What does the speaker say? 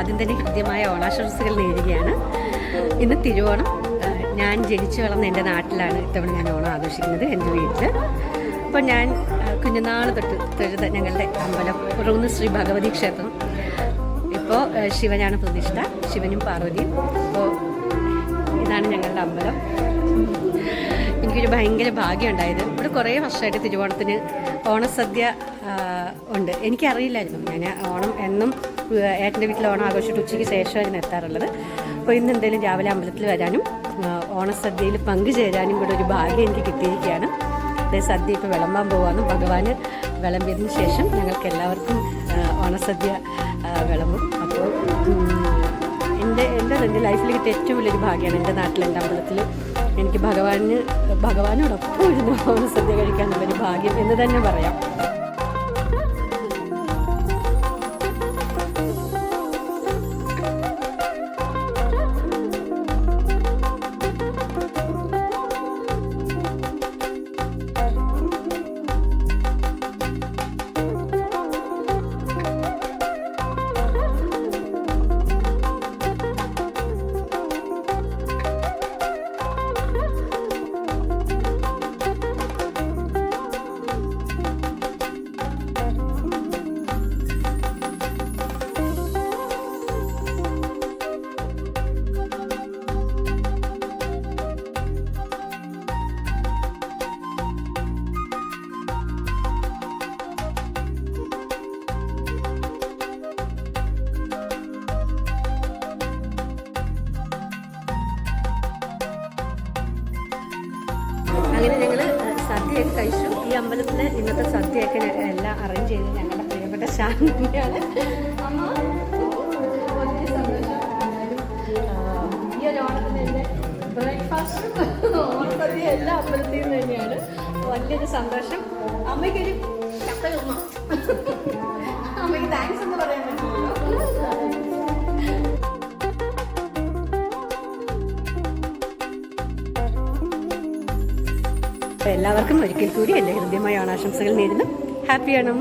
ആദ്യം തന്നെ ഹൃദ്യമായ ഓണാശംസകൾ നേരുകയാണ്. ഇന്ന് തിരുവോണം. ഞാൻ ജനിച്ചു വളർന്ന എൻ്റെ നാട്ടിലാണ് ഇത്തവണ ഞാൻ ഓണം ആഘോഷിക്കുന്നത്, എൻ്റെ വീട്ടിൽ. അപ്പോൾ ഞാൻ കുഞ്ഞുനാൾ തൊട്ട് തൊഴുത ഞങ്ങളുടെ അമ്പലം ഉറവുന്ന ശ്രീ ഭഗവതി ക്ഷേത്രം. ഇപ്പോൾ ശിവനാണ് പ്രതിഷ്ഠ, ശിവനും പാർവതിയും. അപ്പോൾ ഇതാണ് ഞങ്ങളുടെ അമ്പലം. എനിക്കൊരു ഭയങ്കര ഭാഗ്യമുണ്ടായത്, ഇവിടെ കുറേ വർഷമായിട്ട് തിരുവോണത്തിന് ഓണസദ്യ ഉണ്ട്. എനിക്കറിയില്ലായിരുന്നു. ഞാൻ ഓണം എന്നും ഏട്ടൻ്റെ വീട്ടിൽ ഓണം ആഘോഷിച്ചിട്ട് ഉച്ചയ്ക്ക് ശേഷമായിരുന്നു എത്താറുള്ളത്. അപ്പോൾ ഇന്ന് എന്തെങ്കിലും രാവിലെ അമ്പലത്തിൽ വരാനും ഓണസദ്യയിൽ പങ്കുചേരാനും കൂടെ ഒരു ഭാഗ്യം എനിക്ക് കിട്ടിയിരിക്കുകയാണ്. അതേ സദ്യ ഇപ്പോൾ വിളമ്പാൻ പോകാമെന്നും ഭഗവാന് വിളമ്പിയതിന് ശേഷം ഞങ്ങൾക്ക് എല്ലാവർക്കും ഓണസദ്യ വിളമ്പും. അപ്പോൾ എൻ്റെ ലൈഫിൽ കിട്ടിയ ഏറ്റവും വലിയൊരു ഭാഗ്യമാണ് എൻ്റെ നാട്ടിൽ, എൻ്റെ അമ്പലത്തിൽ എനിക്ക് ഭഗവാനോടൊപ്പം ഇരുന്ന് ഓണസദ്യ കഴിക്കാനുള്ളൊരു ഭാഗ്യം എന്ന് തന്നെ പറയാം. അങ്ങനെ ഞങ്ങൾ സദ്യയൊക്കെ കഴിച്ചു. ഈ അമ്പലത്തിൽ ഇന്നത്തെ സദ്യയൊക്കെ എല്ലാം അറേഞ്ച് ചെയ്ത് ഞങ്ങളുടെ പ്രിയപ്പെട്ട ശാന്തിയാണ്. ഈ ഒരു ഓണത്തിന് എൻ്റെ ബ്രേക്ക്ഫാസ്റ്റ് ഓണസദ്യ എല്ലാ അമ്പലത്തിൽ നിന്ന് തന്നെയാണ്. വലിയൊരു സന്തോഷം. അമ്മയ്ക്കൊരു ചക്ക തന്നു. അമ്മയ്ക്ക് താങ്ക്സ് എന്ന് പറയാൻ പറ്റുമല്ലോ. എല്ലാവർക്കും ഒരിക്കൽ കൂടി എൻ്റെ ഹൃദ്യമായ ഓണാശംസകൾ നേരുന്നു. ഹാപ്പി ഓണം.